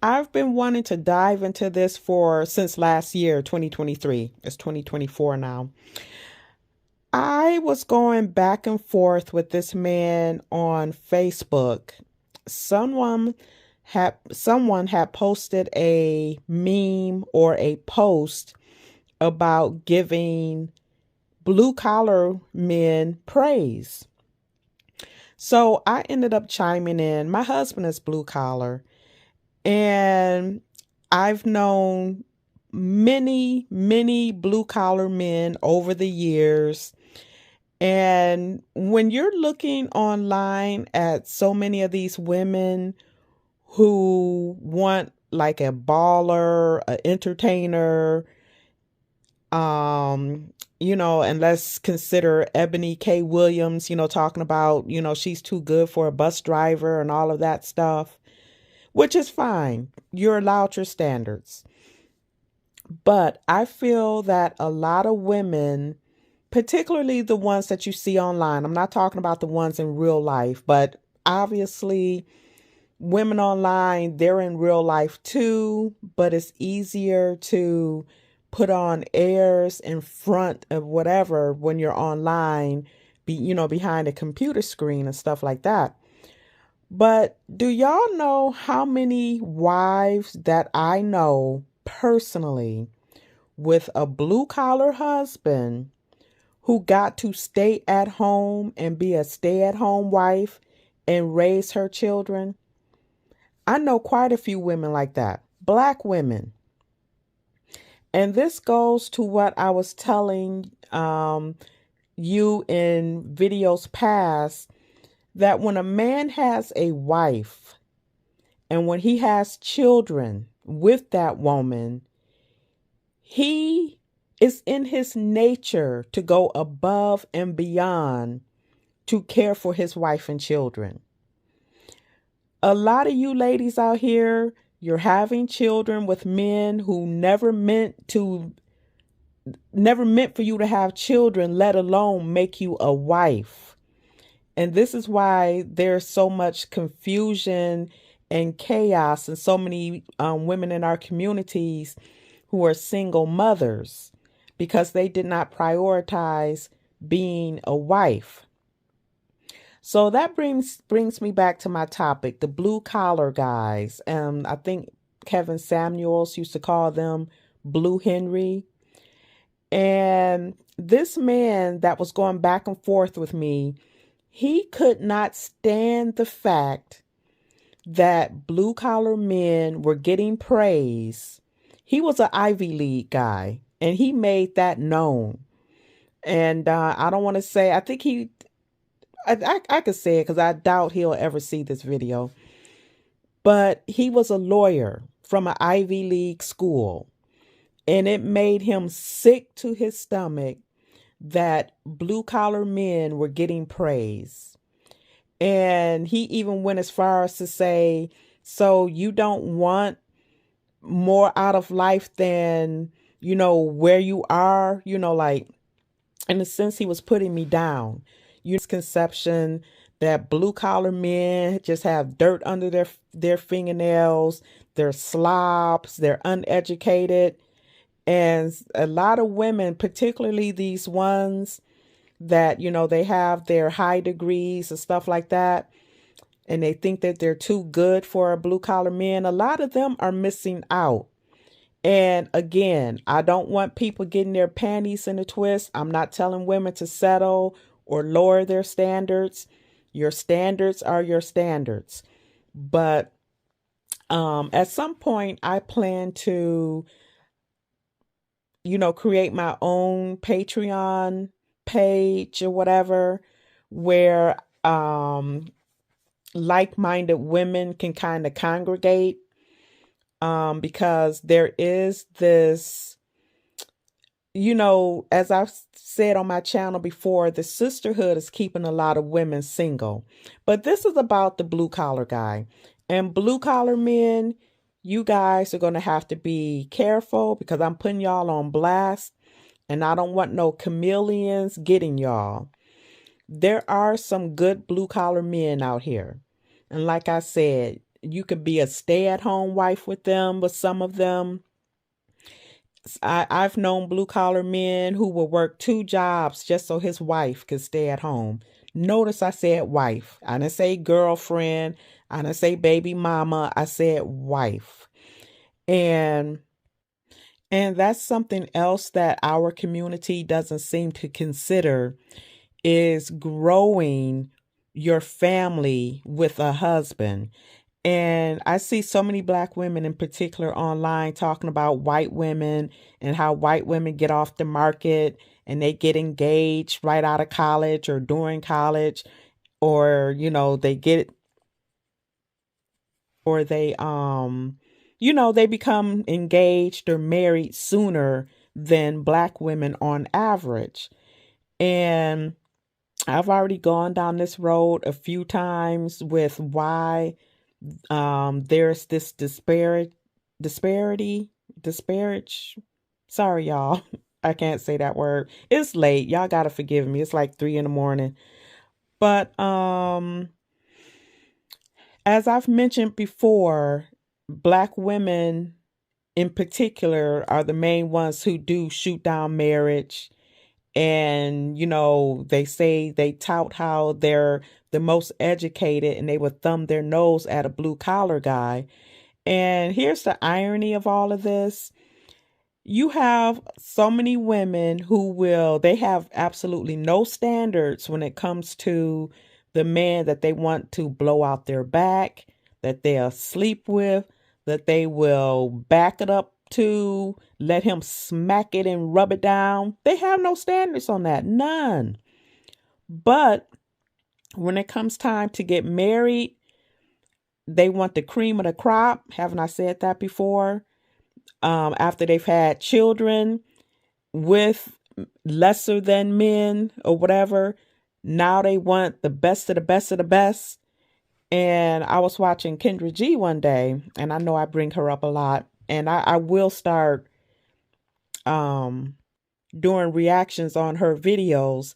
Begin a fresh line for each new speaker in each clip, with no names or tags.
I've been wanting to dive into this for since last year, 2023. It's 2024 now. I was going back and forth with this man on Facebook. Someone had posted a meme or a post about giving blue collar men praise. So I ended up chiming in. My husband is blue collar, and I've known many blue collar men over the years. And when you're looking online at so many of these women who want like a baller, an entertainer, and let's consider Ebony K. Williams, talking about, she's too good for a bus driver and all of that stuff, which is fine. You're allowed your standards. But I feel that a lot of women, particularly the ones that you see online, I'm not talking about the ones in real life, but obviously women online, they're in real life too, but it's easier to put on airs in front of whatever when you're online, behind a computer screen and stuff like that. But do y'all know how many wives that I know personally with a blue collar husband who got to stay at home and be a stay at home wife and raise her children? I know quite a few women like that, Black women. And this goes to what I was telling you in videos past, that when a man has a wife and when he has children with that woman, he is in his nature to go above and beyond to care for his wife and children. A lot of you ladies out here, you're having children with men who never meant for you to have children, let alone make you a wife. And this is why there's so much confusion and chaos and so many women in our communities who are single mothers because they did not prioritize being a wife. So that brings me back to my topic, the blue collar guys. I think Kevin Samuels used to call them Blue Henry. And this man that was going back and forth with me, he could not stand the fact that blue collar men were getting praise. He was an Ivy League guy, and he made that known. And I don't want to say, I think I could say it because I doubt he'll ever see this video. But he was a lawyer from an Ivy League school. And it made him sick to his stomach that blue collar men were getting praise. And he even went as far as to say, so you don't want more out of life than, where you are, like, in a sense, he was putting me down. Misconception that blue collar men just have dirt under their fingernails, they're slobs, they're uneducated. And a lot of women, particularly these ones that, they have their high degrees and stuff like that, and they think that they're too good for blue collar men, a lot of them are missing out. And again, I don't want people getting their panties in a twist. I'm not telling women to settle or lower their standards. Your standards are your standards. But at some point, I plan to, create my own Patreon page or whatever, where like-minded women can kind of congregate. Because there is this, as I've said on my channel before, the sisterhood is keeping a lot of women single. But this is about the blue collar guy. And blue collar men, you guys are going to have to be careful because I'm putting y'all on blast. And I don't want no chameleons getting y'all. There are some good blue collar men out here. And like I said, you could be a stay-at-home wife with them, but some of them, I've known blue collar men who will work two jobs just so his wife could stay at home. Notice I said wife. I didn't say girlfriend. I didn't say baby mama. I said wife. And and that's something else that our community doesn't seem to consider is growing your family with a husband. And I see so many black women in particular online talking about white women and how white women get off the market and they get engaged right out of college or during college, or they get, or they become engaged or married sooner than black women on average. And I've already gone down this road a few times with why there's this disparity, disparage. Sorry, y'all. I can't say that word. It's late. Y'all gotta forgive me. It's like 3 in the morning. But as I've mentioned before, black women in particular are the main ones who do shoot down marriage. And, they say they tout how they're the most educated and they would thumb their nose at a blue collar guy. And here's the irony of all of this. You have so many women they have absolutely no standards when it comes to the man that they want to blow out their back, that they'll sleep with, that they will back it up to, let him smack it and rub it down. They have no standards on that. None. But when it comes time to get married, they want the cream of the crop. Haven't I said that before? After they've had children with lesser than men or whatever, now they want the best of the best of the best. And I was watching Kendra G one day, and I know I bring her up a lot, and I will start doing reactions on her videos.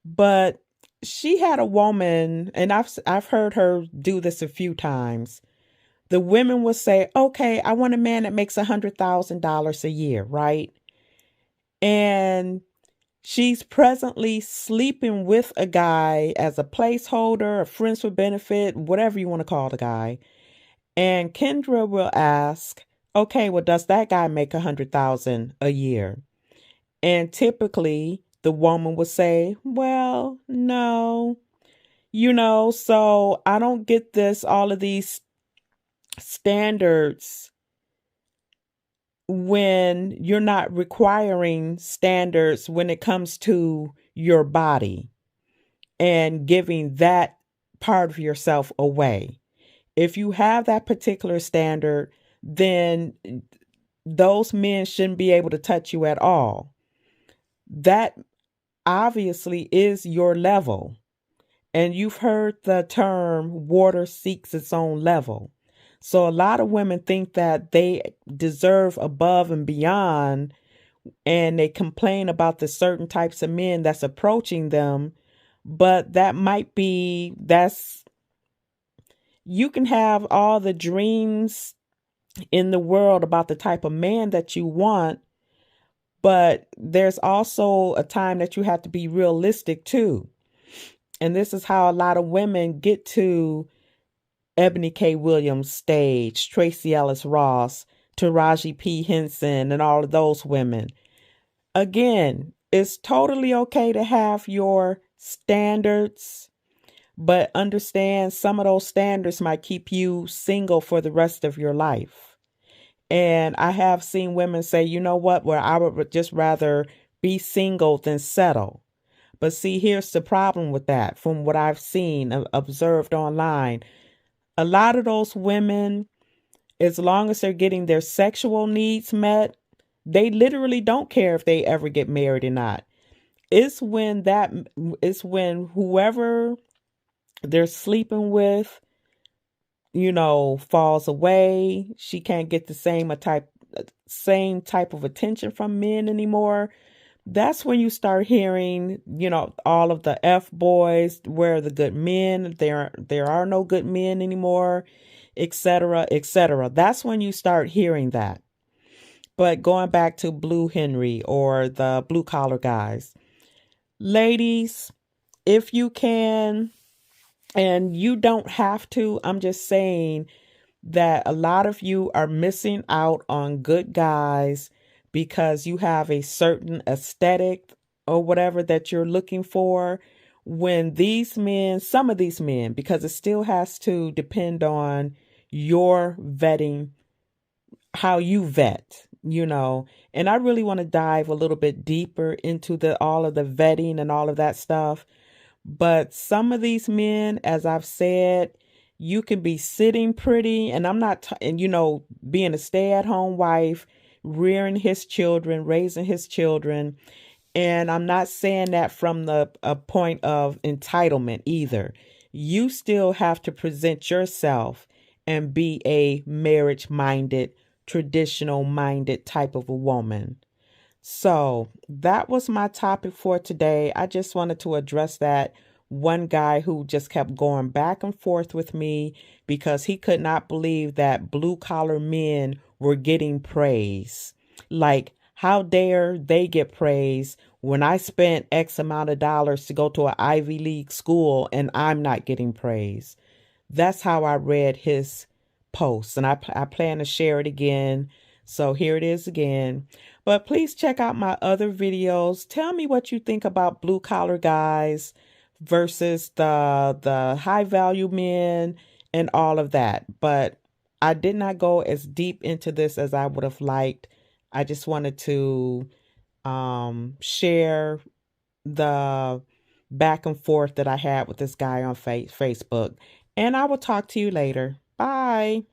But she had a woman, and I've heard her do this a few times. The women will say, okay, I want a man that makes $100,000 a year, right? And she's presently sleeping with a guy as a placeholder, a friends with benefit, whatever you want to call the guy. And Kendra will ask, okay, well, does that guy make $100,000 a year? And typically the woman would say, well, no, so I don't get this, all of these standards when you're not requiring standards when it comes to your body and giving that part of yourself away. If you have that particular standard, then those men shouldn't be able to touch you at all. That obviously is your level. And you've heard the term water seeks its own level. So a lot of women think that they deserve above and beyond, and they complain about the certain types of men that's approaching them. But you can have all the dreams in the world about the type of man that you want, but there's also a time that you have to be realistic too. And this is how a lot of women get to Ebony K. Williams stage, Tracy Ellis Ross, Taraji P. Henson, and all of those women. Again, it's totally okay to have your standards, but understand some of those standards might keep you single for the rest of your life. And I have seen women say, you know what, well, I would just rather be single than settle. But see, here's the problem with that from what I've seen, observed online. A lot of those women, as long as they're getting their sexual needs met, they literally don't care if they ever get married or not. It's when whoever they're sleeping with, falls away. She can't get the same type of attention from men anymore. That's when you start hearing, all of the F boys, where are the good men? There are no good men anymore. etc., etc. That's when you start hearing that. But going back to Blue Henry or the blue collar guys, ladies, if you can, and you don't have to, I'm just saying that a lot of you are missing out on good guys because you have a certain aesthetic or whatever that you're looking for. When these men, some of these men, because it still has to depend on your vetting, how you vet, and I really want to dive a little bit deeper into the all of the vetting and all of that stuff. But some of these men, as I've said, you can be sitting pretty, and I'm not, and being a stay-at-home wife, rearing his children, raising his children, and I'm not saying that from the a point of entitlement either. You still have to present yourself and be a marriage-minded, traditional-minded type of a woman. So that was my topic for today. I just wanted to address that one guy who just kept going back and forth with me because he could not believe that blue collar men were getting praise. Like, how dare they get praise when I spent X amount of dollars to go to an Ivy League school and I'm not getting praise? That's how I read his post, and I plan to share it again. So here it is again. But please check out my other videos. Tell me what you think about blue collar guys versus the high value men and all of that. But I did not go as deep into this as I would have liked. I just wanted to share the back and forth that I had with this guy on Facebook. And I will talk to you later. Bye.